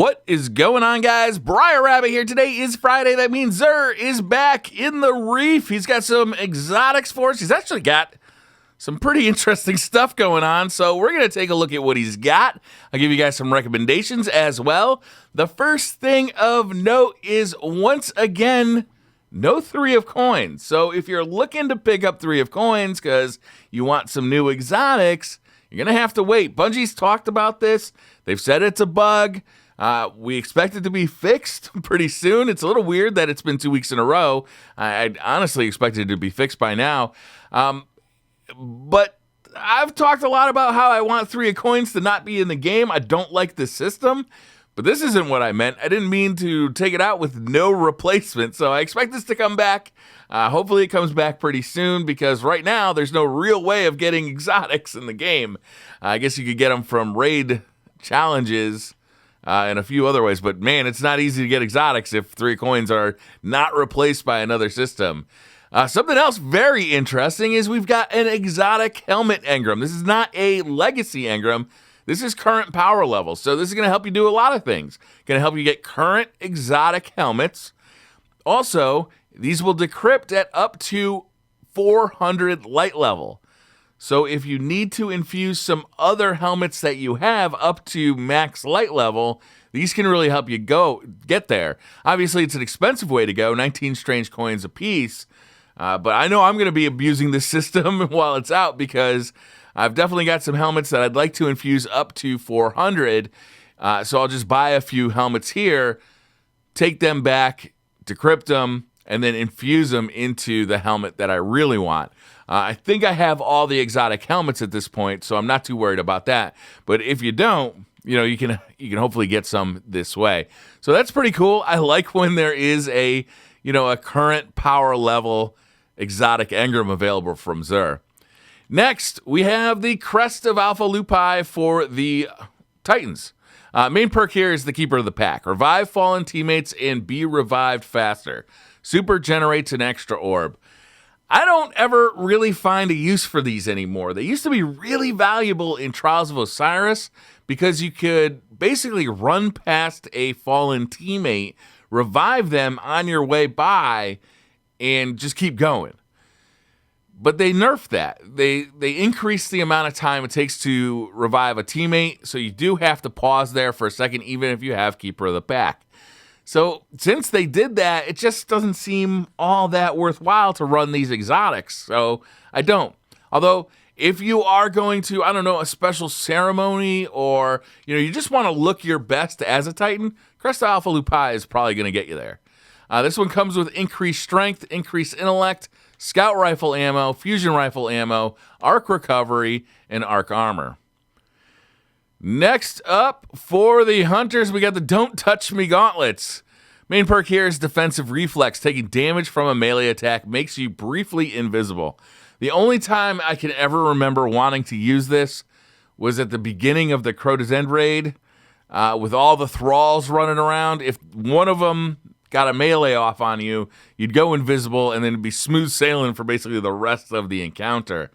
What is going on, guys? Briar Rabbit here. Today is Friday. That means Zer is back in the reef. He's got some exotics for us. He's actually got some pretty interesting stuff going on, so we're going to take a look at what he's got. I'll give you guys some recommendations as well. The first thing of note is, once again, no 3 of coins. So if you're looking to pick up 3 of coins because you want some new exotics, you're going to have to wait. Bungie's talked about this. They've said it's a bug. We expect it to be fixed pretty soon. It's a little weird that it's been 2 weeks in a row. I honestly expected it to be fixed by now. But I've talked a lot about how I want 3 of coins to not be in the game. I don't like the system, but this isn't what I meant. I didn't mean to take it out with no replacement, so I expect this to come back. Hopefully it comes back pretty soon, because right now there's no real way of getting exotics in the game. I guess you could get them from raid challenges and a few other ways, but man, it's not easy to get exotics if 3 coins are not replaced by another system. Something else very interesting is we've got an exotic helmet engram. This is not a legacy engram. This is current power level. So this is going to help you do a lot of things. Going to help you get current exotic helmets. Also, these will decrypt at up to 400 light level. So if you need to infuse some other helmets that you have up to max light level, these can really help you get there. Obviously, it's an expensive way to go, 19 strange coins a piece. But I know I'm going to be abusing this system while it's out, because I've definitely got some helmets that I'd like to infuse up to 400. So I'll just buy a few helmets here, take them back, decrypt them, and then infuse them into the helmet that I really want. I think I have all the exotic helmets at this point, so I'm not too worried about that. But if you don't, you can hopefully get some this way. So that's pretty cool. I like when there is a current power level exotic engram available from Zer. Next, we have the Crest of Alpha Lupi for the Titans. Main perk here is the Keeper of the Pack. Revive fallen teammates and be revived faster. Super generates an extra orb. I don't ever really find a use for these anymore. They used to be really valuable in Trials of Osiris, because you could basically run past a fallen teammate, revive them on your way by, and just keep going. But they nerfed that. They increased the amount of time it takes to revive a teammate, so you do have to pause there for a second, even if you have Keeper of the Pack. So since they did that, it just doesn't seem all that worthwhile to run these exotics. So I don't. Although, if you are going to, a special ceremony, or you just want to look your best as a Titan, Crest of Alpha Lupi is probably going to get you there. This one comes with increased strength, increased intellect, scout rifle ammo, fusion rifle ammo, arc recovery, and arc armor. Next up, for the hunters, we got the Don't Touch Me gauntlets. Main perk here is defensive reflex. Taking damage from a melee attack makes you briefly invisible. The only time I can ever remember wanting to use this was at the beginning of the Crota's End raid, with all the thralls running around. If one of them got a melee off on you, you'd go invisible, and then it'd be smooth sailing for basically the rest of the encounter.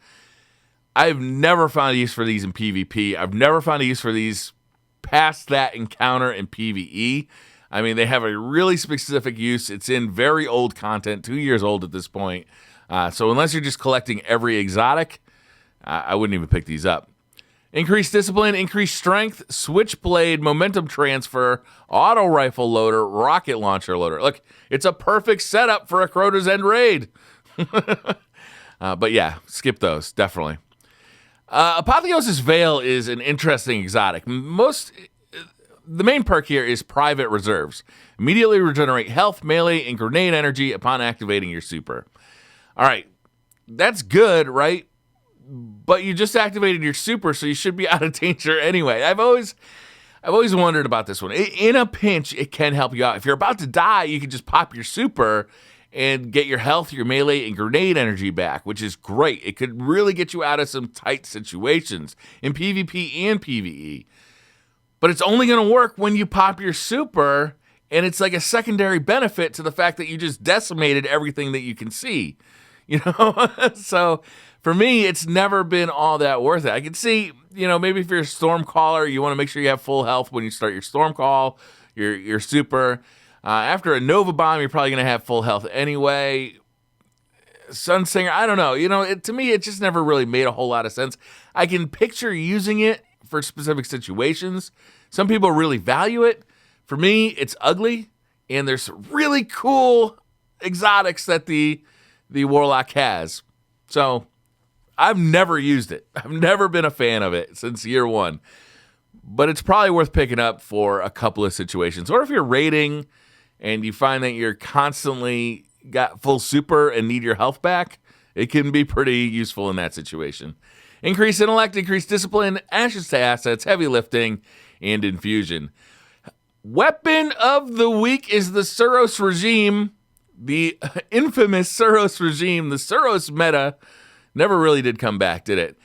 I've never found a use for these in PvP. I've never found a use for these past that encounter in PvE. I mean, they have a really specific use. It's in very old content, 2 years old at this point. So unless you're just collecting every exotic, I wouldn't even pick these up. Increased discipline, increased strength, switchblade, momentum transfer, auto rifle loader, rocket launcher loader. Look, it's a perfect setup for a Crota's End raid. But yeah, skip those, definitely. Apotheosis Veil is an interesting exotic. The main perk here is Private Reserves. Immediately regenerate health, melee, and grenade energy upon activating your super. All right, that's good, right? But you just activated your super, so you should be out of danger anyway. I've always wondered about this one. In a pinch, it can help you out. If you're about to die, you can just pop your super and get your health, your melee, and grenade energy back, which is great. It could really get you out of some tight situations in PvP and PvE. But it's only going to work when you pop your super, and it's like a secondary benefit to the fact that you just decimated everything that you can see. So for me, it's never been all that worth it. I can see, maybe if you're a Stormcaller, you want to make sure you have full health when you start your Stormcall. your super. After a Nova Bomb, you're probably going to have full health anyway. Sunsinger, I don't know. You know, to me, it just never really made a whole lot of sense. I can picture using it for specific situations. Some people really value it. For me, it's ugly, and there's really cool exotics that the Warlock has. So I've never used it. I've never been a fan of it since year one. But it's probably worth picking up for a couple of situations. Or if you're raiding and you find that you're constantly got full super and need your health back, it can be pretty useful in that situation. Increase intellect, increase discipline, ashes to assets, heavy lifting, and infusion. Weapon of the week is the Suros regime, the infamous Suros regime. The Suros meta never really did come back, did it?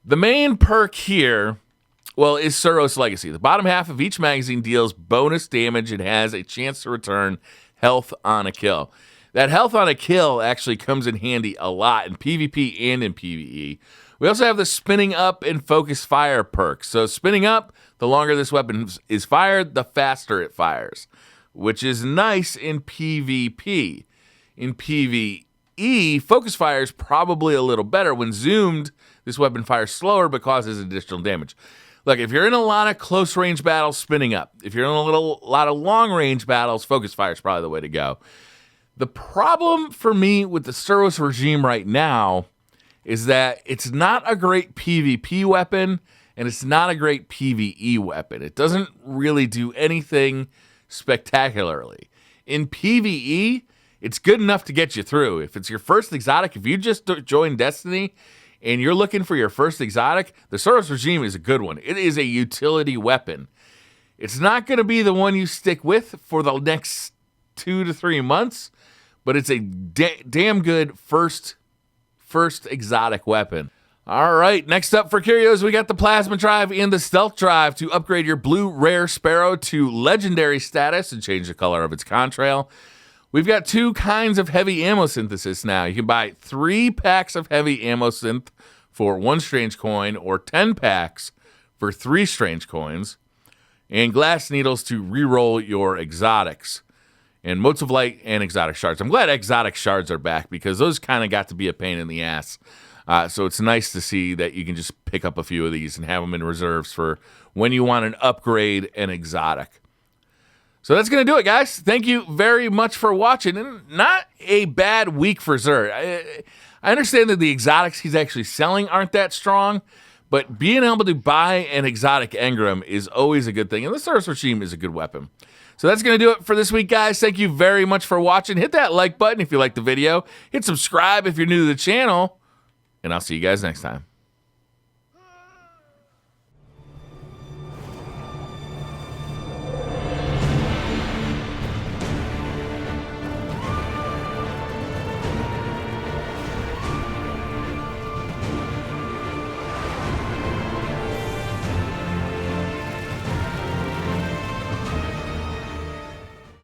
The main perk here, well, is Suros Legacy. The bottom half of each magazine deals bonus damage and has a chance to return health on a kill. That health on a kill actually comes in handy a lot in PvP and in PvE. We also have the spinning up and focus fire perks. So spinning up, the longer this weapon is fired, the faster it fires, which is nice in PvP. In PvE, focus fire is probably a little better. When zoomed, this weapon fires slower but causes additional damage. Look, if you're in a lot of close range battles, spinning up. If you're in a lot of long range battles, focus fire is probably the way to go. The problem for me with the Suros regime right now is that it's not a great PvP weapon and it's not a great PvE weapon. It doesn't really do anything spectacularly. In PvE, it's good enough to get you through. If it's your first exotic, if you just joined Destiny and you're looking for your first exotic, the Suros regime is a good one. It is a utility weapon. It's not going to be the one you stick with for the next 2 to 3 months, but it's a damn good first exotic weapon. All right, next up for Curios, we got the Plasma Drive and the Stealth Drive to upgrade your blue rare Sparrow to legendary status and change the color of its contrail. We've got 2 kinds of heavy ammo synthesis now. You can buy 3 packs of heavy ammo synth for 1 strange coin or 10 packs for 3 strange coins, and glass needles to reroll your exotics. And motes of light and exotic shards. I'm glad exotic shards are back because those kind of got to be a pain in the ass. So it's nice to see that you can just pick up a few of these and have them in reserves for when you want an upgrade and exotic. So that's going to do it, guys. Thank you very much for watching. And not a bad week for Xur. I understand that the exotics he's actually selling aren't that strong, but being able to buy an exotic engram is always a good thing. And the Suros regime is a good weapon. So that's going to do it for this week, guys. Thank you very much for watching. Hit that like button if you liked the video. Hit subscribe if you're new to the channel. And I'll see you guys next time.